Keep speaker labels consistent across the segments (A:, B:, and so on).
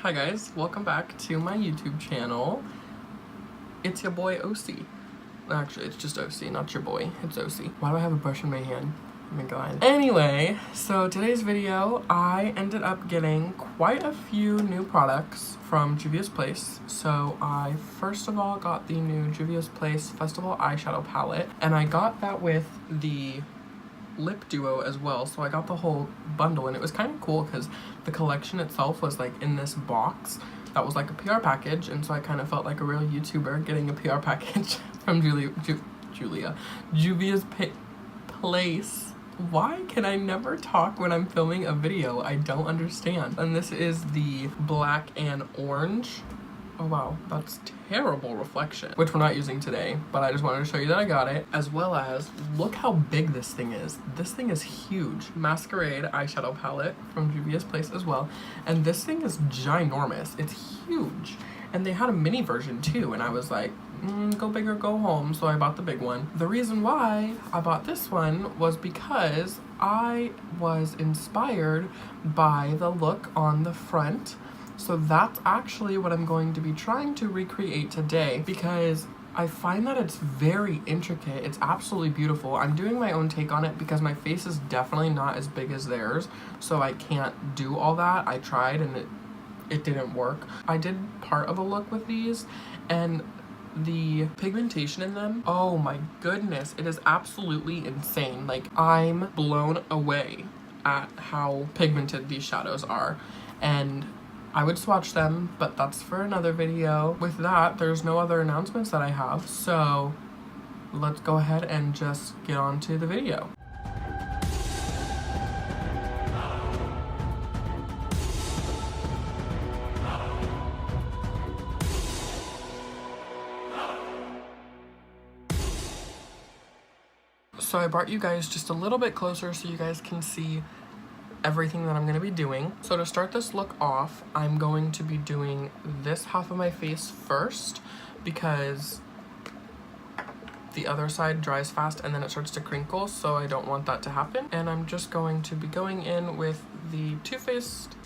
A: Hi guys, welcome back to my YouTube channel. It's your boy Ocie. Actually, it's just Ocie, not your boy. It's Ocie. Why do I have a brush in my hand? Oh my god. Anyway, so today's video, I ended up getting quite a few new products from Juvia's Place. So I first of all got the new Juvia's Place Festival eyeshadow palette, and I got that with the lip duo as well, so I got the whole bundle, and it was kind of cool because the collection itself was like in this box that was like a PR package, and so I kind of felt like a real YouTuber getting a PR package from Juvia's Place. Why can I never talk when I'm filming a video? I don't understand. And this is the black and orange. Oh wow, that's terrible reflection, which we're not using today, but I just wanted to show you that I got it, as well as look how big this thing is. This thing is huge. Masquerade eyeshadow palette from Juvia's Place as well, and this thing is ginormous. It's huge, and they had a mini version too, and I was like, go big or go home, so I bought the big one. The reason why I bought this one was because I was inspired by the look on the front. So that's actually what I'm going to be trying to recreate today, because I find that it's very intricate. It's absolutely beautiful. I'm doing my own take on it because my face is definitely not as big as theirs, so I can't do all that. I tried and it didn't work. I did part of a look with these, and the pigmentation in them, oh my goodness, it is absolutely insane. Like, I'm blown away at how pigmented these shadows are, and I would swatch them, but that's for another video. With that, there's no other announcements that I have, so let's go ahead and just get on to the video. So I brought you guys just a little bit closer so you guys can see everything that I'm going to be doing. So to start this look off, I'm going to be doing this half of my face first because the other side dries fast and then it starts to crinkle, so I don't want that to happen. And I'm just going to be going in with the Too Faced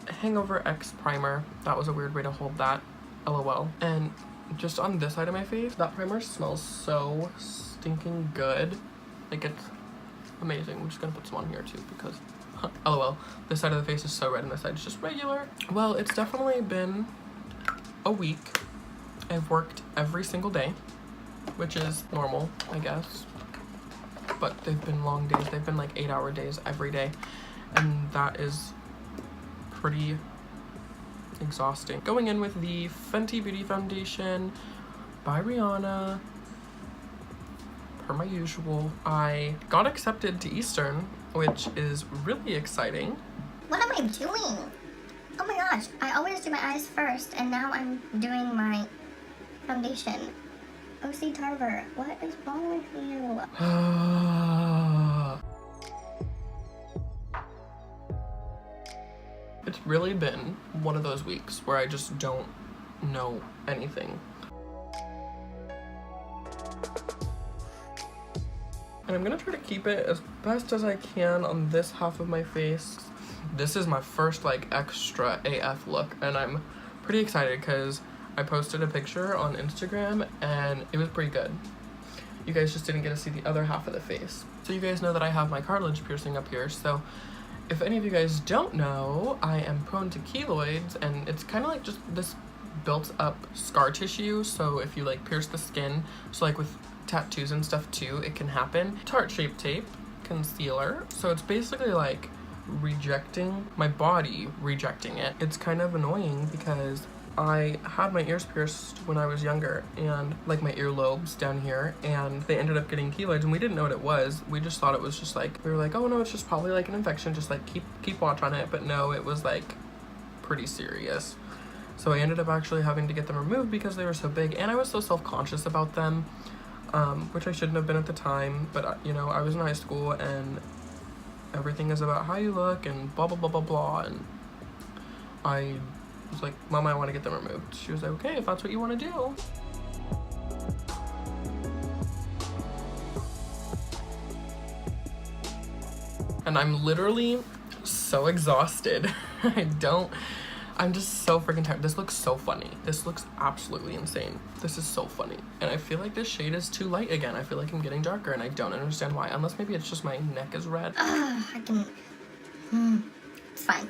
A: Hangover X primer. That was a weird way to hold that, LOL. And just on this side of my face, that primer smells so stinking good. Like, it's amazing. I'm just gonna put some on here too because LOL, this side of the face is so red and this side is just regular. Well, it's definitely been a week. I've worked every single day, which is normal, I guess. But they've been long days. They've been like 8-hour days every day, and that is pretty exhausting. Going in with the Fenty Beauty Foundation by Rihanna. Per my usual, I got accepted to Eastern, which is really exciting.
B: What am I doing? Oh my gosh, I always do my eyes first, and now I'm doing my foundation. Ocie Tarver, what is wrong with you?
A: It's really been one of those weeks where I just don't know anything. And I'm gonna try to keep it as best as I can on this half of my face. This is my first like extra AF look, and I'm pretty excited because I posted a picture on Instagram and it was pretty good. You guys just didn't get to see the other half of the face. So you guys know that I have my cartilage piercing up here, so if any of you guys don't know, I am prone to keloids, and it's kind of like just this built up scar tissue. So if you like pierce the skin, so like with tattoos and stuff too, it can happen. Tarte Shape Tape concealer. So it's basically like rejecting my body, rejecting it. It's kind of annoying because I had my ears pierced when I was younger, and like my earlobes down here, and they ended up getting keloids, and we didn't know what it was. We just thought it was just like, we were like, oh no, it's just probably like an infection, just like keep watch on it. But no, it was like pretty serious. So I ended up actually having to get them removed because they were so big, and I was so self-conscious about them, which I shouldn't have been at the time. But you know, I was in high school and everything is about how you look and blah blah blah blah blah, and I was like, Mom, I want to get them removed. She was like, okay, if that's what you want to do. And I'm literally so exhausted. I'm just so freaking tired. This looks so funny. This looks absolutely insane. This is so funny. And I feel like this shade is too light again. I feel like I'm getting darker and I don't understand why. Unless maybe it's just my neck is red.
B: It's fine.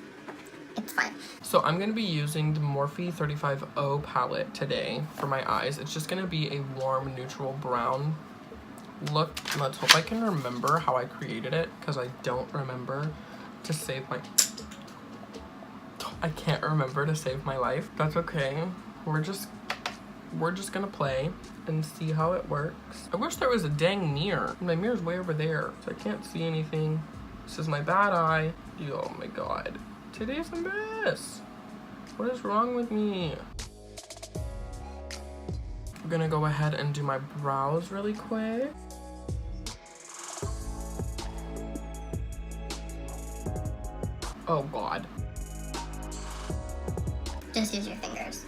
B: It's fine.
A: So I'm going to be using the Morphe 35O palette today for my eyes. It's just going to be a warm neutral brown look. Let's hope I can remember how I created it, because I don't remember to save my... I can't remember to save my life. That's okay. We're just gonna play and see how it works. I wish there was a dang mirror. My mirror's way over there, so I can't see anything. This is my bad eye. Oh my god. Today's a mess. What is wrong with me? I'm gonna go ahead and do my brows really quick. Oh god.
B: Just use your fingers.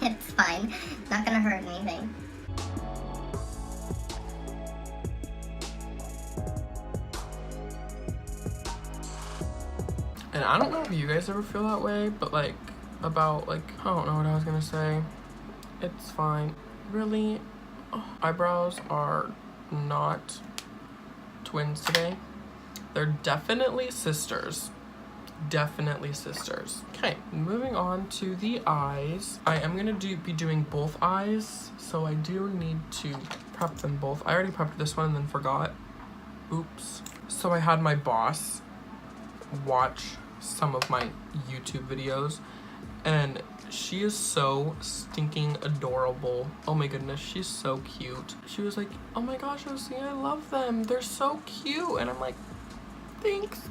B: It's fine. Not gonna hurt anything.
A: And I don't know if you guys ever feel that way, but like, about like, I don't know what I was gonna say. It's fine. Really, eyebrows are not twins today. They're definitely sisters. Definitely sisters. Okay, moving on to the eyes. I am gonna be doing both eyes, so I do need to prep them both. I already prepped this one and then forgot. Oops. So I had my boss watch some of my YouTube videos, and she is so stinking adorable. Oh my goodness, she's so cute. She was like, oh my gosh, Ocie, I love them. They're so cute. And I'm like, thanks.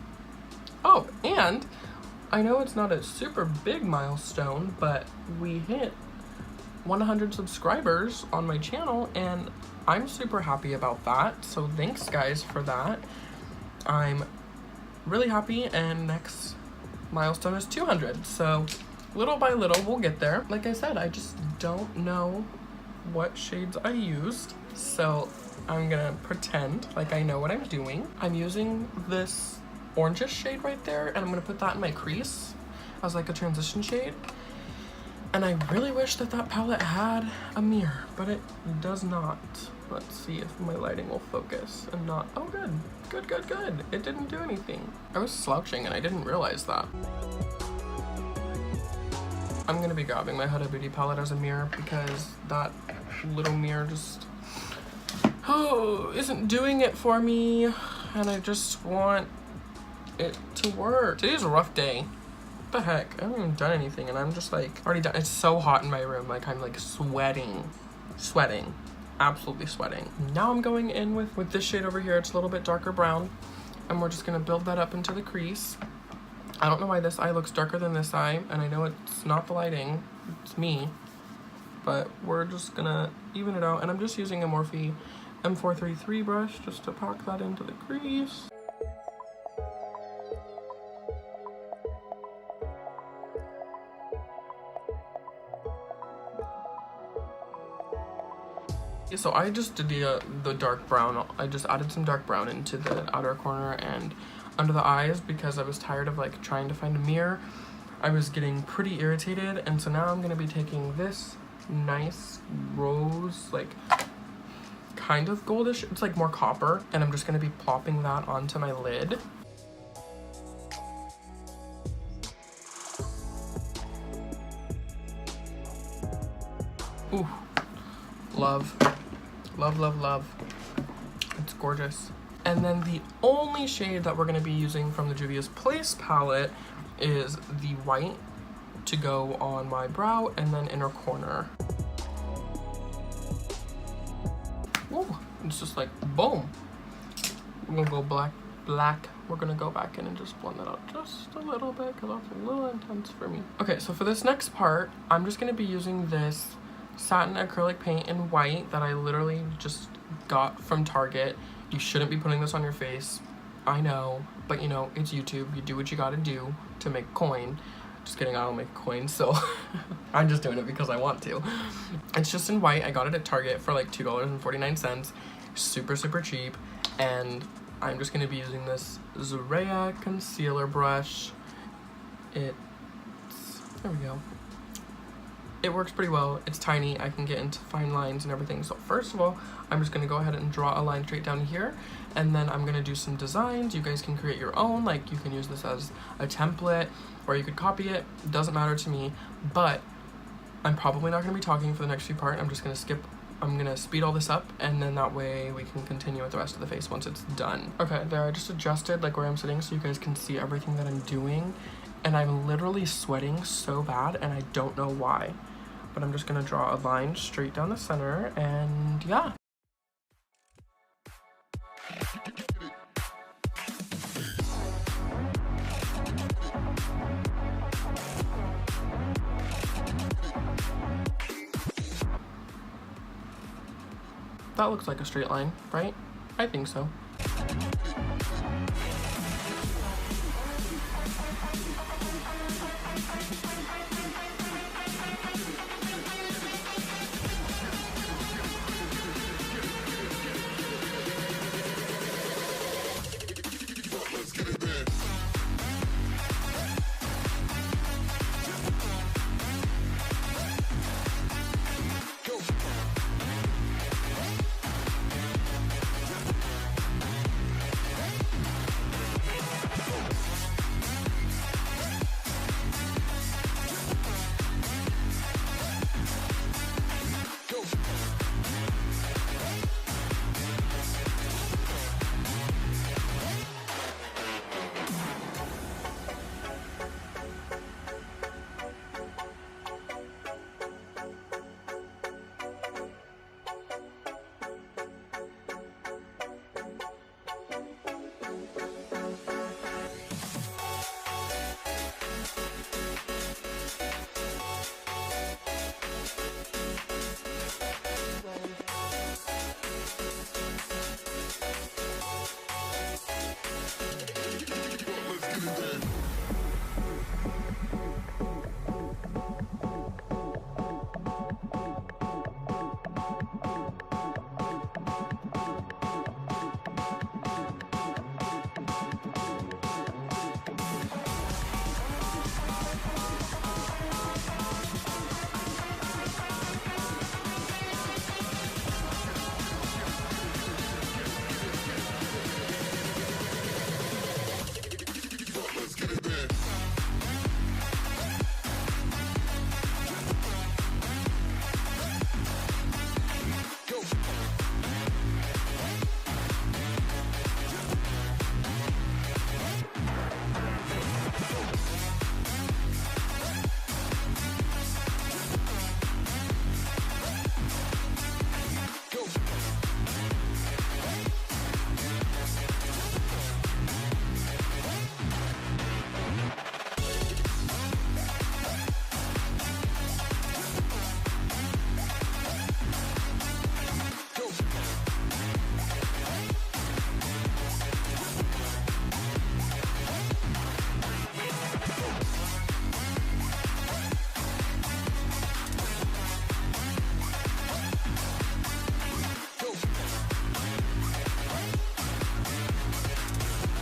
A: Oh, and I know it's not a super big milestone, but we hit 100 subscribers on my channel, and I'm super happy about that. So thanks guys for that. I'm really happy, and next milestone is 200. So little by little we'll get there. Like I said, I just don't know what shades I used, so I'm gonna pretend like I know what I'm doing. I'm using this orangish shade right there, and I'm gonna put that in my crease as like a transition shade. And I really wish that that palette had a mirror, but it does not. Let's see if my lighting will focus and not. Oh, good. Good, good, good. It didn't do anything. I was slouching and I didn't realize that. I'm gonna be grabbing my Huda Beauty palette as a mirror, because that little mirror just isn't doing it for me, and I just want it to work. Today's a rough day. What the heck? I haven't even done anything, and I'm just like already done. It's so hot in my room, like I'm like sweating, absolutely sweating. Now I'm going in with this shade over here. It's a little bit darker brown, and we're just gonna build that up into the crease. I don't know why this eye looks darker than this eye, and I know it's not the lighting, it's me, but we're just gonna even it out. And I'm just using a Morphe M433 brush just to pack that into the crease. So I just did the dark brown. I just added some dark brown into the outer corner and under the eyes, because I was tired of like trying to find a mirror. I was getting pretty irritated, and so now I'm gonna be taking this nice rose, like kind of goldish, it's like more copper, and I'm just gonna be plopping that onto my lid. Ooh, love. Love, love, love. It's gorgeous. And then the only shade that we're going to be using from the Juvia's Place palette is the white to go on my brow and then inner corner. Ooh, it's just like boom. We're going to go black. We're going to go back in and just blend that out just a little bit, because that's a little intense for me. Okay, so for this next part, I'm just going to be using this Satin acrylic paint in white that I literally just got from Target. You shouldn't be putting this on your face, I know, but you know, it's YouTube. You do what you gotta do to make coin. Just kidding, I don't make coins, so I'm just doing it because I want to. It's just in white. I got it at Target for like $2.49. Super, super cheap. And I'm just gonna be using this Juvia concealer brush. It's There we go. It works pretty well. It's tiny. I can get into fine lines and everything. So first of all, I'm just going to go ahead and draw a line straight down here. And then I'm going to do some designs. You guys can create your own. Like, you can use this as a template or you could copy it. It doesn't matter to me. But I'm probably not going to be talking for the next few parts. I'm just going to skip. I'm going to speed all this up. And then that way we can continue with the rest of the face once it's done. Okay, there. I just adjusted like where I'm sitting so you guys can see everything that I'm doing. And I'm literally sweating so bad and I don't know why. But I'm just gonna draw a line straight down the center, and yeah. That looks like a straight line, right? I think so.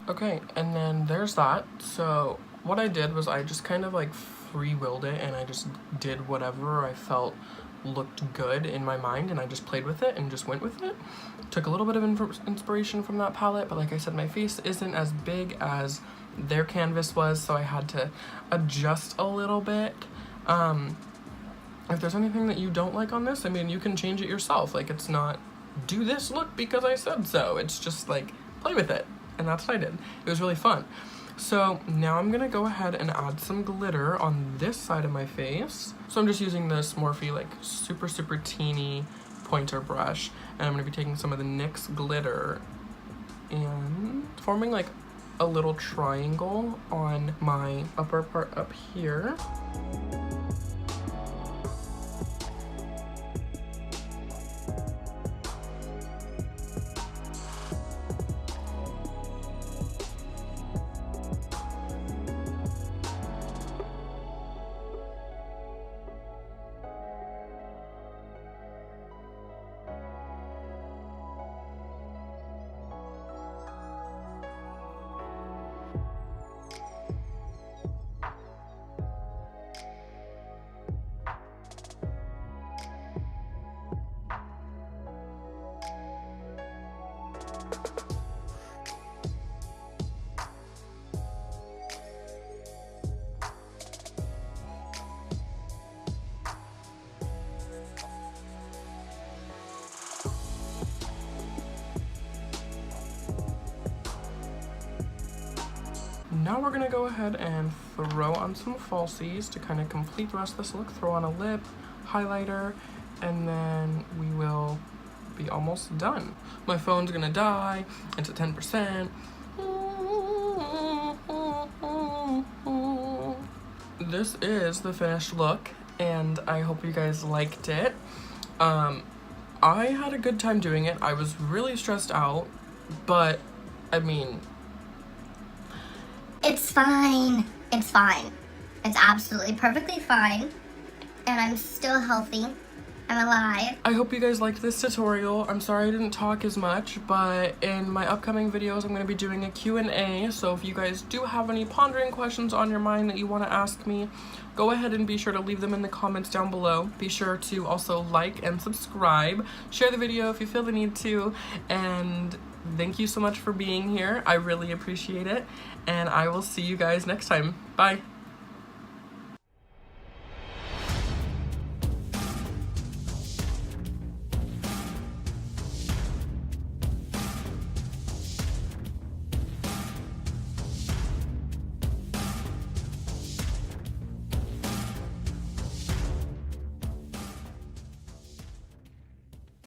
A: Okay, and then there's that. So what I did was I just kind of like free-willed it and I just did whatever I felt looked good in my mind and I just played with it and just went with it. Took a little bit of inspiration from that palette, but like I said, my face isn't as big as their canvas was, so I had to adjust a little bit. If there's anything that you don't like on this, I mean, you can change it yourself. Like, it's not do this look because I said so. It's just like play with it. And that's what I did. It was really fun. So now I'm gonna go ahead and add some glitter on this side of my face. So I'm just using this Morphe like super teeny pointer brush, and I'm gonna be taking some of the NYX glitter and forming like a little triangle on my upper part up here. now we're gonna go ahead and throw on some falsies to kind of complete the rest of this look. Throw on a lip, highlighter, and then we will be almost done. My phone's gonna die. It's at 10%. This is the finished look, and I hope you guys liked it. I had a good time doing it. I was really stressed out, but I mean,
B: it's fine. It's fine. It's absolutely perfectly fine. And I'm still healthy. I'm alive.
A: I hope you guys liked this tutorial. I'm sorry I didn't talk as much, but in my upcoming videos, I'm going to be doing a Q&A. So if you guys do have any pondering questions on your mind that you want to ask me, go ahead and be sure to leave them in the comments down below. Be sure to also like and subscribe. Share the video if you feel the need to. And thank you so much for being here. I really appreciate it. And I will see you guys next time. Bye.